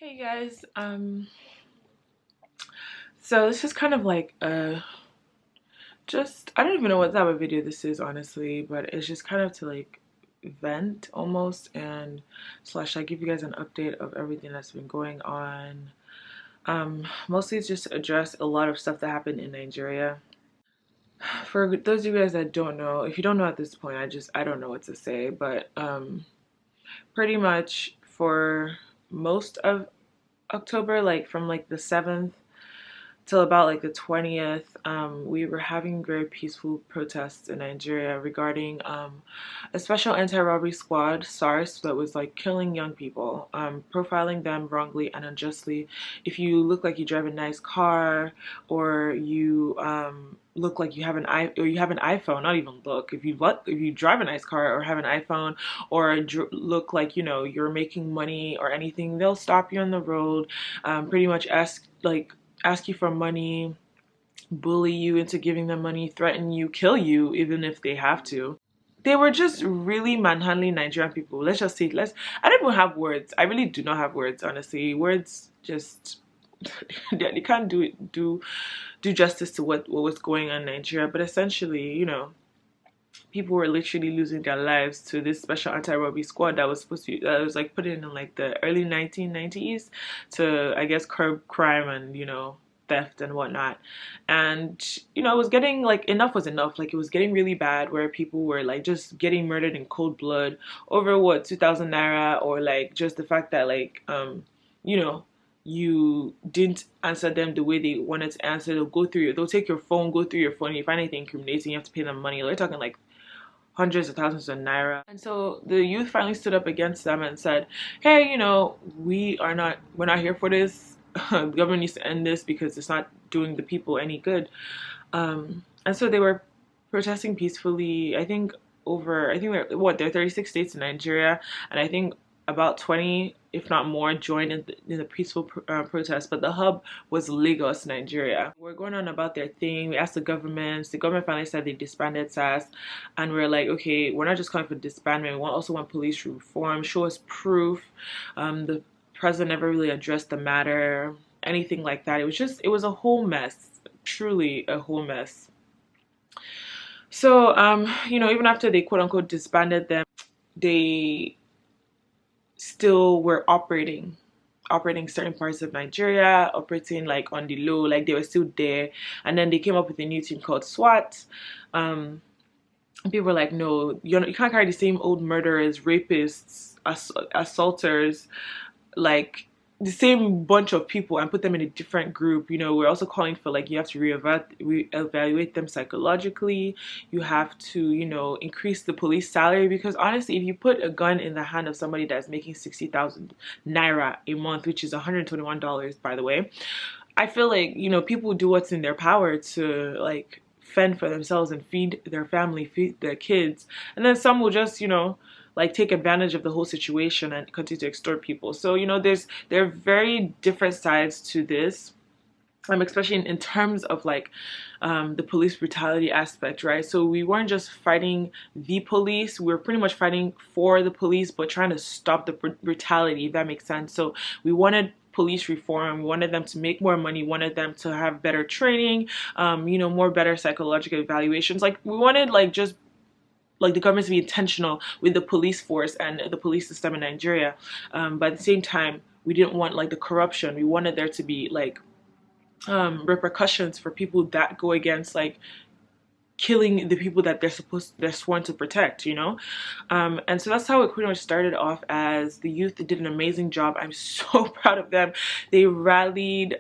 Hey guys, so this is kind of like just I don't even know what type of video this is honestly, but it's just kind of to like vent almost and slash I give you guys an update of everything that's been going on. Mostly it's just to address a lot of stuff that happened in Nigeria. For those of you guys that don't know, if you don't know at this point, I don't know what to say, but pretty much for most of October, like from like the 7th till about like the 20th, we were having very peaceful protests in Nigeria regarding a special anti-robbery squad, SARS, that was like killing young people, profiling them wrongly and unjustly. If you look like you drive a nice car, or you look like you have you have an iPhone, not even look. If you drive a nice car or have an iPhone, or look like you're making money or anything, they'll stop you on the road, pretty much ask you for money, bully you into giving them money, threaten you, kill you even if they have to. They were just really manhandling Nigerian people. Let's just say I don't even have words. I really do not have words, honestly. Words just they can't do justice to what was going on in Nigeria. But essentially, people were literally losing their lives to this special anti-robbery squad that was like put in like the early 1990s to, I guess, curb crime and theft and whatnot. And it was getting like enough was enough. Like it was getting really bad where people were like just getting murdered in cold blood over what, 2,000 naira, or like just the fact that like you know you didn't answer them the way they wanted to answer. They'll take your phone, go through your phone. If you find anything incriminating, you have to pay them money. They're talking like hundreds of thousands of naira. And so the youth finally stood up against them and said, hey, we're not here for this. The government needs to end this because it's not doing the people any good. And so they were protesting peacefully. I think there are 36 states in Nigeria, and I think about 20, if not more, joined in the peaceful protest. But the hub was Lagos, Nigeria. We're going on about their thing. We asked the government. The government finally said they disbanded SAS, and we're like, okay, we're not just calling for disbandment. We also want police reform. Show us proof. The president never really addressed the matter, anything like that. It was a whole mess. Truly a whole mess. So, even after they quote unquote disbanded them, they still were operating certain parts of Nigeria, operating like on the low, like they were still there. And then they came up with a new team called SWAT. People were like, no, you can't carry the same old murderers, rapists, assaulters, like the same bunch of people, and put them in a different group. We're also calling for like you have to reevaluate them psychologically. You have to increase the police salary, because honestly, if you put a gun in the hand of somebody that's making 60,000 naira a month, which is $121, by the way, I feel like people do what's in their power to like fend for themselves and feed their family, feed their kids, and then some will just like take advantage of the whole situation and continue to extort people. So there are very different sides to this, especially in terms of like the police brutality aspect, right? So we weren't just fighting the police, we were pretty much fighting for the police, but trying to stop the brutality, if that makes sense. So we wanted police reform, we wanted them to make more money, wanted them to have better training, more better psychological evaluations. Like we wanted like just like the government to be intentional with the police force and the police system in Nigeria. But at the same time, we didn't want like the corruption. We wanted there to be like repercussions for people that go against like killing the people that they're sworn to protect, and so that's how it pretty much started off. As the youth did an amazing job. I'm so proud of them. They rallied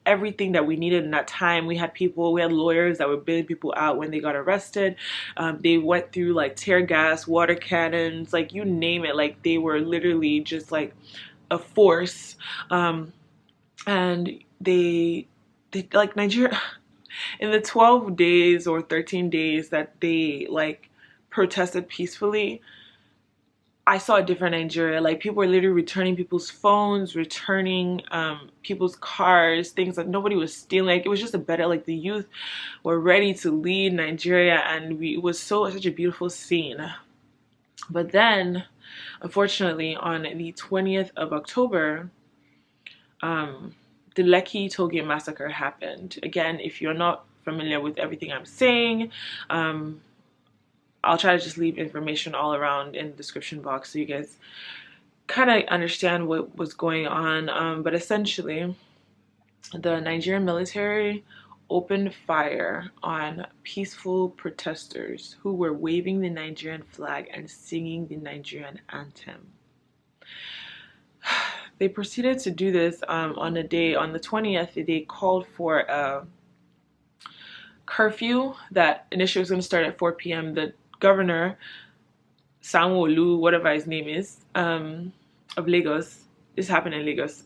everything that we needed in that time. We had lawyers that were bailing people out when they got arrested. They went through like tear gas, water cannons, like you name it. Like they were literally just like a force. And they like Nigeria, in the 12 days or 13 days that they like protested peacefully, I saw a different Nigeria. Like people were literally returning people's phones, returning people's cars, things that nobody was stealing. Like it was just a better, like the youth were ready to lead Nigeria, and it was such a beautiful scene. But then, unfortunately, on the 20th of October, the Lekki Tollgate massacre happened. Again, if you're not familiar with everything I'm saying, I'll try to just leave information all around in the description box so you guys kind of understand what was going on. But essentially, the Nigerian military opened fire on peaceful protesters who were waving the Nigerian flag and singing the Nigerian anthem. They proceeded to do this on the 20th. They called for a curfew that initially was going to start at 4 p.m. The governor, Sanwo-Olu, whatever his name is, of Lagos, this happened in Lagos,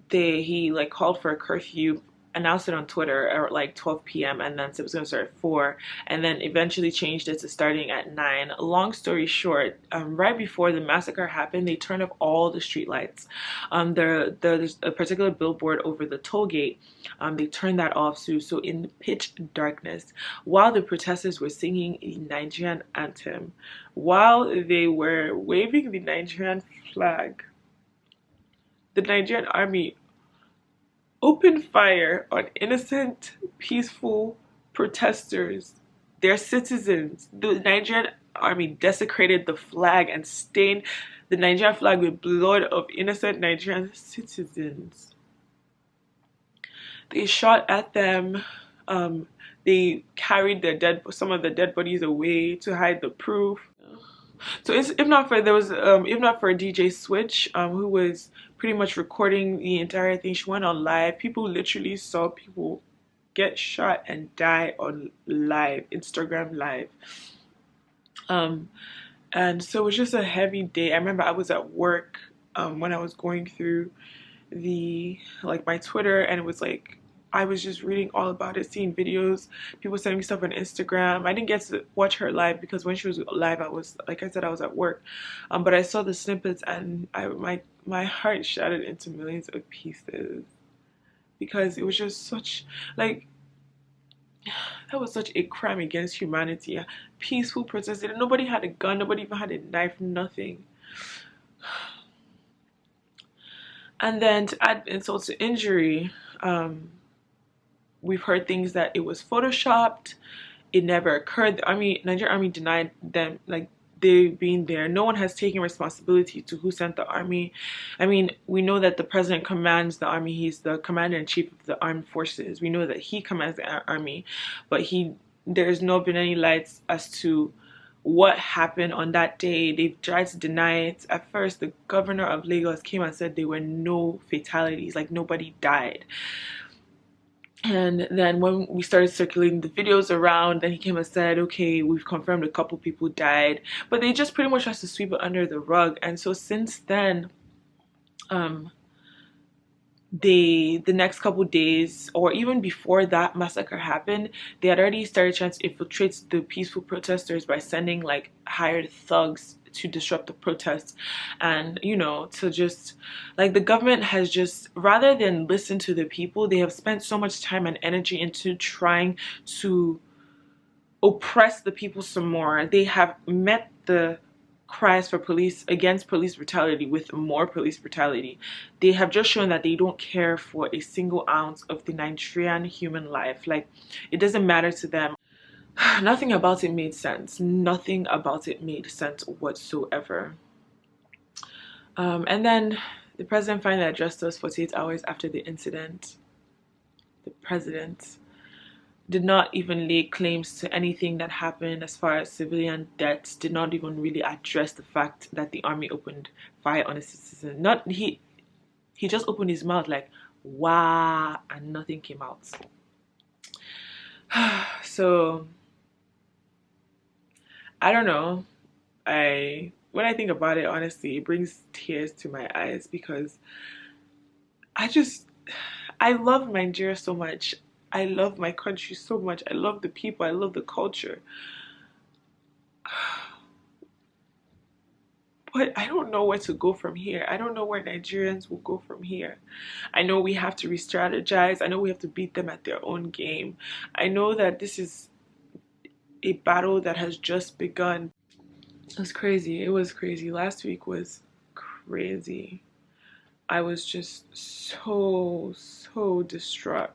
he like called for a curfew, announced it on Twitter at like 12 p.m. and then said it was going to start at 4, and then eventually changed it to starting at 9. Long story short, right before the massacre happened, they turned off all the street lights. There's a particular billboard over the toll gate. They turned that off too. So in pitch darkness, while the protesters were singing the Nigerian anthem, while they were waving the Nigerian flag, the Nigerian army opened fire on innocent, peaceful protesters, their citizens. The Nigerian army desecrated the flag and stained the Nigerian flag with blood of innocent Nigerian citizens. They shot at them. They carried some of the dead bodies away to hide the proof. So if not for DJ Switch, who was pretty much recording the entire thing, she went on live. People literally saw people get shot and die on live, Instagram live. And so it was just a heavy day. I remember I was at work when I was going through my Twitter, and it was like I was just reading all about it, seeing videos, people sending me stuff on Instagram. I didn't get to watch her live because when she was live, I was, like I said, I was at work. But I saw the snippets, and my heart shattered into millions of pieces because it was just such, like, that was such a crime against humanity. A peaceful protest. Nobody had a gun, nobody even had a knife, nothing. And then to add insult to injury, we've heard things that it was photoshopped, it never occurred. The Nigerian army denied them, like, they being there. No one has taken responsibility to who sent the army. We know that the president commands the army. He's the commander-in-chief of the armed forces. We know that he commands the army, but there's not been any lights as to what happened on that day. They've tried to deny it. At first, the governor of Lagos came and said there were no fatalities, like nobody died. And then when we started circulating the videos around, then he came and said, okay, we've confirmed a couple people died, but they just pretty much has to sweep it under the rug. And so since then, the next couple days, or even before that massacre happened, they had already started trying to infiltrate the peaceful protesters by sending like hired thugs to disrupt the protests, and to just, like, the government has just, rather than listen to the people, they have spent so much time and energy into trying to oppress the people some more. They have met the cries for against police brutality with more police brutality. They have just shown that they don't care for a single ounce of the Nigerian human life. Like, it doesn't matter to them. Nothing about it made sense. Nothing about it made sense whatsoever. And then the president finally addressed us 48 hours after the incident. The president did not even lay claims to anything that happened as far as civilian deaths, did not even really address the fact that the army opened fire on a citizen. He just opened his mouth like, wow, and nothing came out. So I don't know. When I think about it, honestly, it brings tears to my eyes because I love Nigeria so much. I love my country so much. I love the people. I love the culture. But I don't know where to go from here. I don't know where Nigerians will go from here. I know we have to re-strategize. I know we have to beat them at their own game. I know that this is a battle that has just begun. It was crazy. It was crazy. Last week was crazy. I was just so distraught.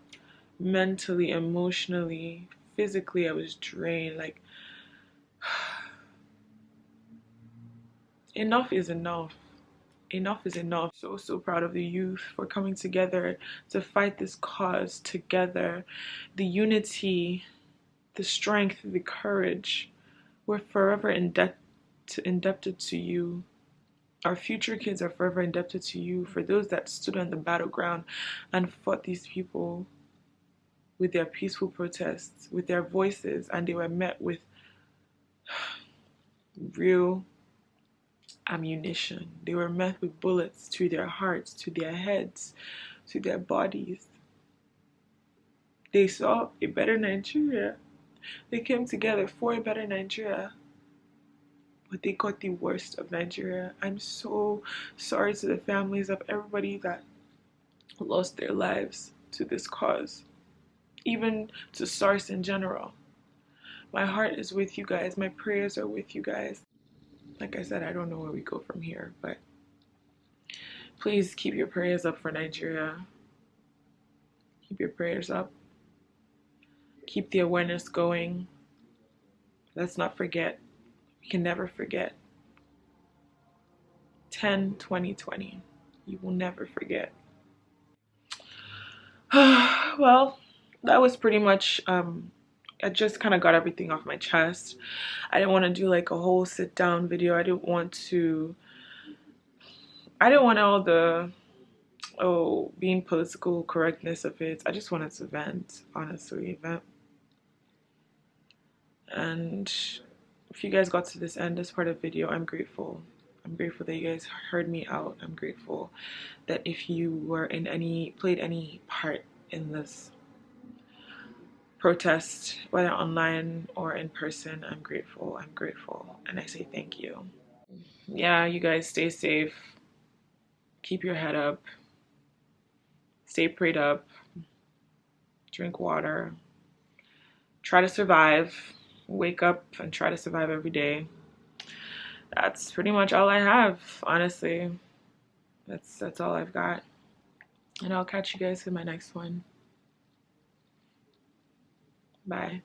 Mentally, emotionally, physically, I was drained. Like, enough is enough. Enough is enough. So proud of the youth for coming together to fight this cause together. The unity, the strength, the courage. We're forever indebted to you. Our future kids are forever indebted to you for those that stood on the battleground and fought these people with their peaceful protests, with their voices, and they were met with real ammunition. They were met with bullets to their hearts, to their heads, to their bodies. They saw a better Nigeria. They came together for a better Nigeria, but they got the worst of Nigeria. I'm so sorry to the families of everybody that lost their lives to this cause, even to SARS in general. My heart is with you guys. My prayers are with you guys. Like I said, I don't know where we go from here, but please keep your prayers up for Nigeria. Keep your prayers up. Keep the awareness going. Let's not forget. We can never forget. 10-20-20. You will never forget. Well, that was pretty much, I just kind of got everything off my chest. I didn't want to do like a whole sit down video. I didn't want all the being political correctness of it. I just wanted to vent, honestly, vent. And if you guys got to this end, this part of the video, I'm grateful. I'm grateful that you guys heard me out. I'm grateful that if you were played any part in this protest, whether online or in person, I'm grateful. I'm grateful. And I say thank you. Yeah, you guys stay safe. Keep your head up. Stay prayed up. Drink water. Try to survive. Wake up and try to survive every day. That's pretty much all I have, honestly. That's all I've got. And I'll catch you guys in my next one. Bye.